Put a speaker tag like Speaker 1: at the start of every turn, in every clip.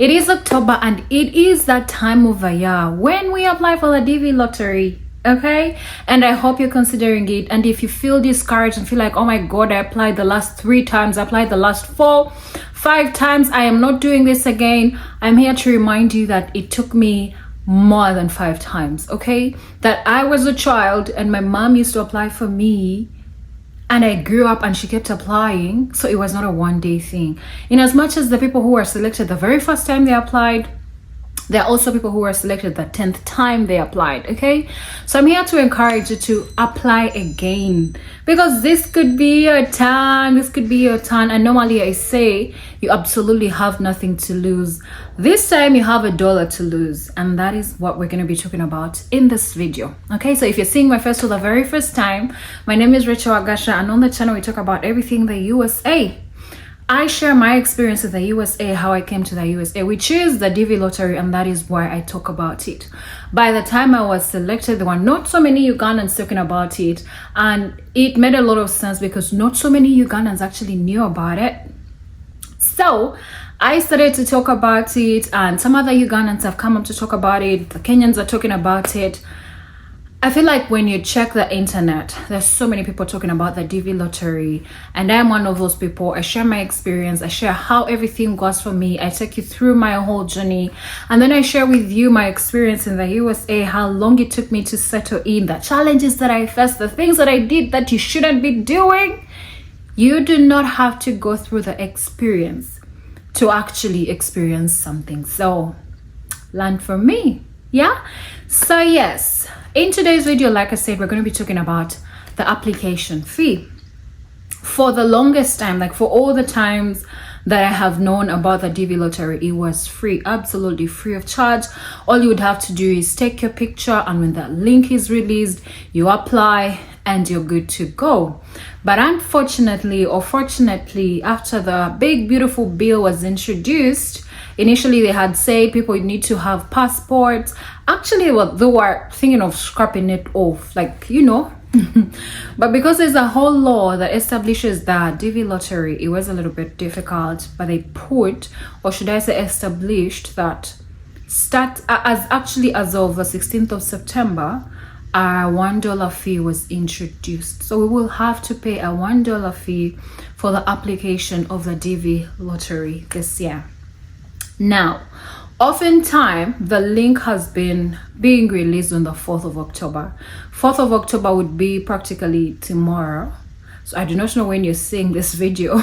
Speaker 1: It is October and it is that time of the year when we apply for the DV lottery. Okay, and I hope you're considering it. And if you feel discouraged and feel like, oh my god, I applied the last 3 times, I applied the last 4, 5 times, I am not doing this again, I'm here to remind you that it took me more than 5 times. Okay, that I was a child and my mom used to apply for me, and I grew up and she kept applying, so it was not a one-day thing. In as much as the people who were selected the very first time they applied, there are also people who were selected the 10th time they applied. Okay, so I'm here to encourage you to apply again, because this could be your time, and normally I say you absolutely have nothing to lose. This time you have $1 to lose, and that is what we're going to be talking about in this video. Okay, so if you're seeing my face for the very first time, my name is Rachel Agasha, and on the channel we talk about everything the USA. I share my experience with the USA, how I came to the USA, which is the DV lottery, and that is why I talk about it. By the time I was selected, there were not so many Ugandans talking about it, and it made a lot of sense because not so many Ugandans actually knew about it. So I started to talk about it, and some other Ugandans have come up to talk about it. The Kenyans are talking about it. I feel like when you check the internet, there's so many people talking about the DV lottery, and I'm one of those people. I share my experience, I share how everything goes for me, I take you through my whole journey, and then I share with you my experience in the USA, how long it took me to settle in, the challenges that I faced, the things that I did that you shouldn't be doing. You do not have to go through the experience to actually experience something. So learn from me. Yeah, so yes, in today's video, like I said, we're going to be talking about the application fee. For the longest time, like for all the times that I have known about the DV lottery, it was free, absolutely free of charge. All you would have to do is take your picture, and when that link is released, you apply and you're good to go. But unfortunately or fortunately, after the big beautiful bill was introduced, initially they had said people need to have passports. Actually, they were thinking of scrapping it off, like, you know. But because there's a whole law that establishes that DV lottery, it was a little bit difficult, but they put, or should I say established, that as of the 16th of September, a $1 fee was introduced. So we will have to pay a $1 fee for the application of the DV lottery this year. Now, oftentimes the link has been being released on the 4th of October. 4th of October would be practically tomorrow. So I do not know when you're seeing this video,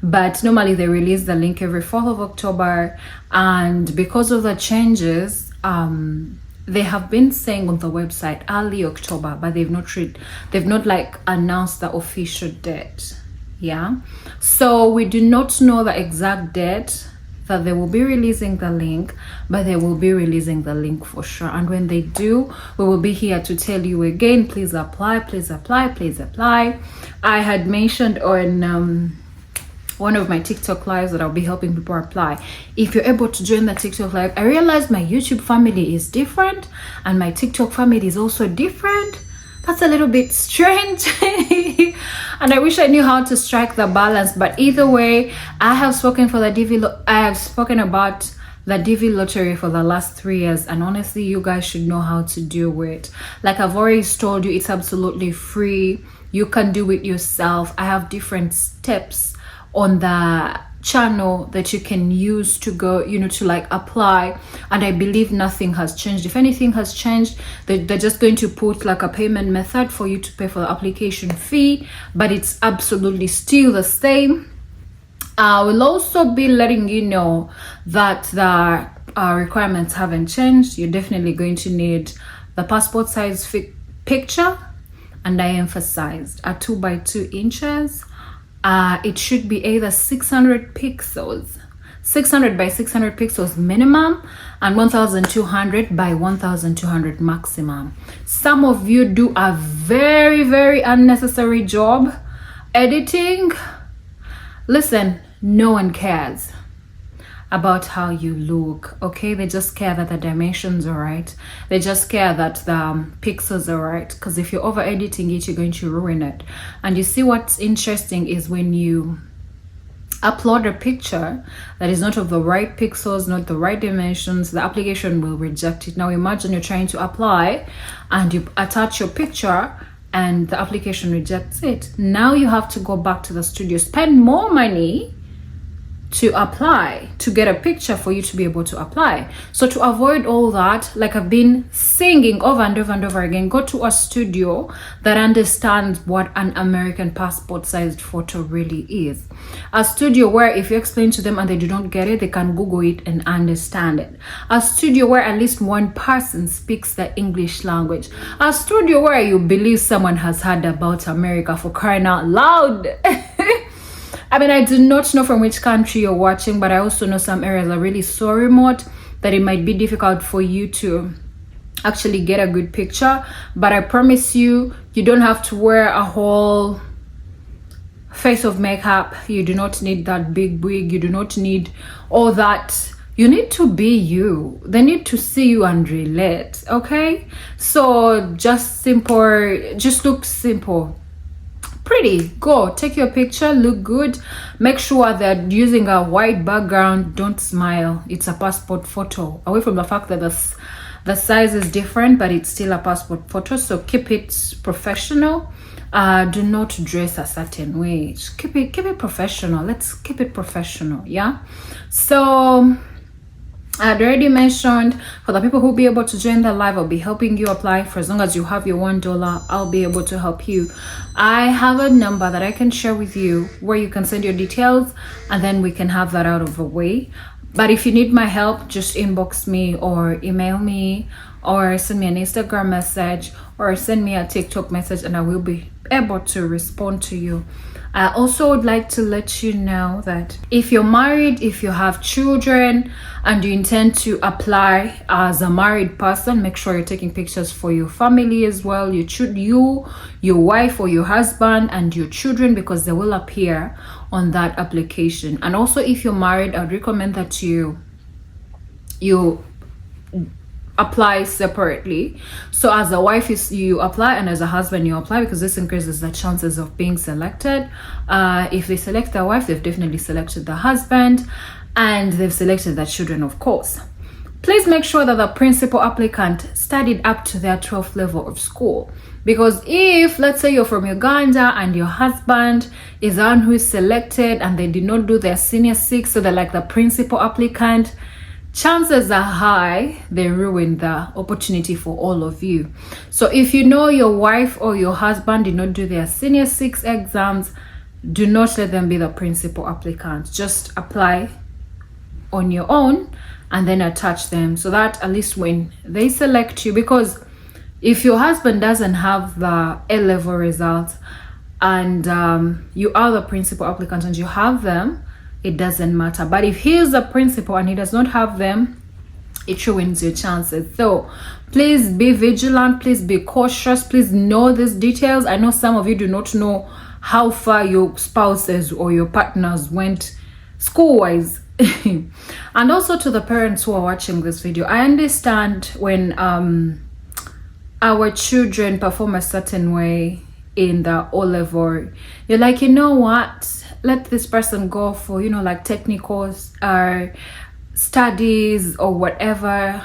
Speaker 1: but normally they release the link every 4th of October. And because of the changes, they have been saying on the website early October, but they've not like announced the official date. Yeah, so we do not know the exact date that they will be releasing the link, but they will be releasing the link for sure. And when they do, we will be here to tell you again, please apply, please apply, please apply. I had mentioned on one of my TikTok lives that I'll be helping people apply. If you're able to join the TikTok live, I realized my YouTube family is different and my TikTok family is also different. That's a little bit strange. And I wish I knew how to strike the balance, but either way, I have spoken about the DV lottery for the last 3 years, and honestly, you guys should know how to do it. Like I've already told you, it's absolutely free. You can do it yourself. I have different steps on the channel that you can use to go, you know, to like apply, and I believe nothing has changed. If anything has changed, they're just going to put like a payment method for you to pay for the application fee, but it's absolutely still the same. I will also be letting you know that the requirements haven't changed. You're definitely going to need the passport size picture, and I emphasized a 2 by 2 inches. It should be either 600 pixels, 600 by 600 pixels minimum, and 1200 by 1200 maximum. Some of you do a very, very unnecessary job editing. Listen, no one cares about how you look, okay? They just care that the dimensions are right. They just care that the pixels are right, because if you're over editing it, you're going to ruin it. And you see what's interesting is when you upload a picture that is not of the right pixels, not the right dimensions, the application will reject it. Now imagine you're trying to apply and you attach your picture and the application rejects it. Now you have to go back to the studio, spend more money to apply, to get a picture for you to be able to apply. So to avoid all that, like I've been singing over and over and over again, go to a studio that understands what an American passport sized photo really is. A studio where if you explain to them and they do not get it, they can Google it and understand it. A studio where at least one person speaks the English language. A studio where you believe someone has heard about America, for crying out loud. I mean, I do not know from which country you're watching, but I also know some areas are really so remote that it might be difficult for you to actually get a good picture. But I promise you, you don't have to wear a whole face of makeup. You do not need that big wig. You do not need all that. You need to be you. They need to see you and relate, okay? So just look simple. Pretty, go take your picture, look good, make sure that using a white background. Don't smile, it's a passport photo, away from the fact that the size is different, but it's still a passport photo. So keep it professional. Do not dress a certain way. Just keep it professional. Let's keep it professional. Yeah, so I had already mentioned, for the people who will be able to join the live, I'll be helping you apply. For as long as you have your $1, I'll be able to help you. I have a number that I can share with you where you can send your details and then we can have that out of the way. But if you need my help, just inbox me or email me or send me an Instagram message or send me a TikTok message and I will be able to respond to you. I also would like to let you know that if you're married, if you have children and you intend to apply as a married person, make sure you're taking pictures for your family as well. Your wife or your husband and your children, because they will appear on that application. And also if you're married, I would recommend that you apply separately. So as a wife you apply and as a husband you apply, because this increases the chances of being selected. If they select the wife, they've definitely selected the husband and they've selected the children, of course. Please make sure that the principal applicant studied up to their 12th level of school, because if let's say you're from Uganda and your husband is the one who is selected and they did not do their senior 6, so they're like the principal applicant, chances are high they ruin the opportunity for all of you. So if you know your wife or your husband did not do their senior 6 exams, do not let them be the principal applicant. Just apply on your own and then attach them, so that at least when they select you, because if your husband doesn't have the A-level results and you are the principal applicant and you have them, it doesn't matter. But if he is a principal and he does not have them, it ruins your chances. So please be vigilant, please be cautious, please know these details. I know some of you do not know how far your spouses or your partners went school-wise. And also to the parents who are watching this video, I understand when our children perform a certain way in the O-level, you're like, you know what, let this person go for, like technical studies or whatever.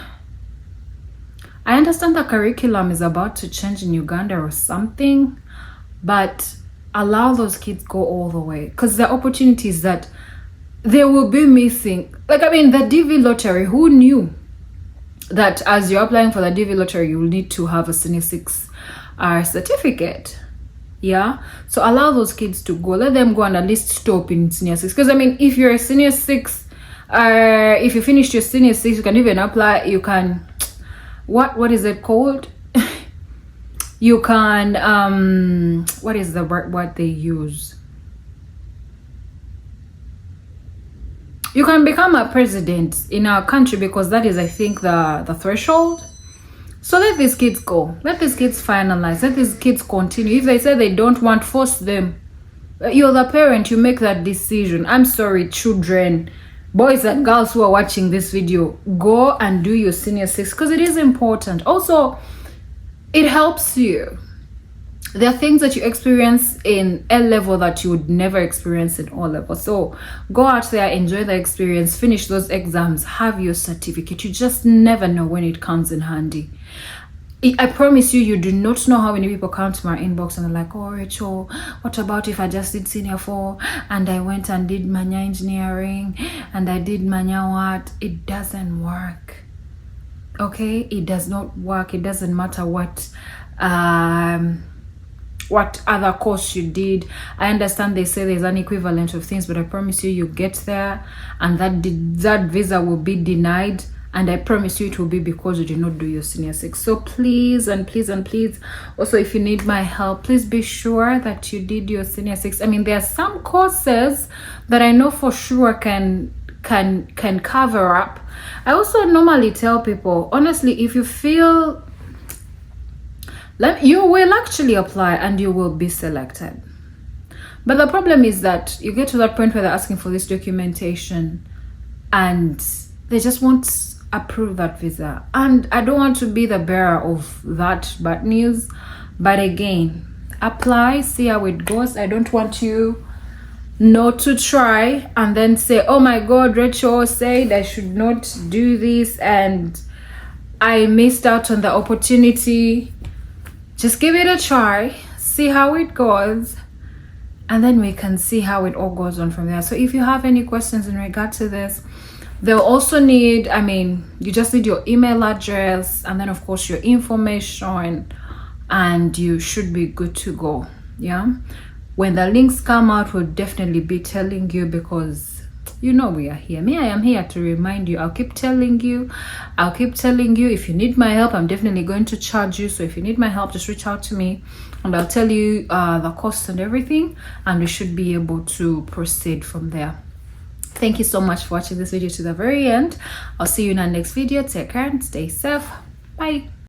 Speaker 1: I understand the curriculum is about to change in Uganda or something, but allow those kids go all the way, because the opportunities that they will be missing, like, I mean, the DV lottery, who knew that as you're applying for the DV lottery you will need to have a senior 6 certificate? Yeah, so allow those kids to go, let them go and at least stop in senior 6, because I mean, if you're a senior 6, if you finished your senior 6, you can even apply, you can, what is it called? You can what is the word what they use, you can become a president in our country, because that is, I think, the threshold. So let these kids go, let these kids finalize, let these kids continue. If they say they don't want, force them. You're the parent, you make that decision. I'm sorry, children, boys and girls who are watching this video, go and do your senior 6, because it is important. Also, it helps you There are things that you experience in L level that you would never experience in O level. So go out there, enjoy the experience, finish those exams, have your certificate. You just never know when it comes in handy. I promise you, you do not know how many people come to my inbox and they're like, oh, Rachel, what about if I just did senior 4 and I went and did Manya engineering and I did Manya what? It doesn't work. Okay? It does not work. It doesn't matter what other course you did. I understand they say there's an equivalent of things, but I promise you, you get there and that visa will be denied. And I promise you it will be because you did not do your senior 6. So please and please and please, also if you need my help, please be sure that you did your senior 6. I mean, there are some courses that I know for sure can cover up. I also normally tell people, honestly, if you feel, you will actually apply and you will be selected. But the problem is that you get to that point where they're asking for this documentation and they just won't approve that visa. And I don't want to be the bearer of that bad news, but again, apply, see how it goes. I don't want you not to try and then say, oh my god, Rachel said I should not do this and I missed out on the opportunity. Just give it a try, see how it goes, and then we can see how it all goes on from there. So if you have any questions in regard to this, they'll also need, I mean, you just need your email address and then of course your information, and you should be good to go. Yeah, when the links come out, we'll definitely be telling you, because you know we are here. Me, I am here to remind you. I'll keep telling you. If you need my help, I'm definitely going to charge you. So if you need my help, just reach out to me and I'll tell you the cost and everything, and we should be able to proceed from there. Thank you so much for watching this video to the very end. I'll see you in our next video. Take care and stay safe. Bye.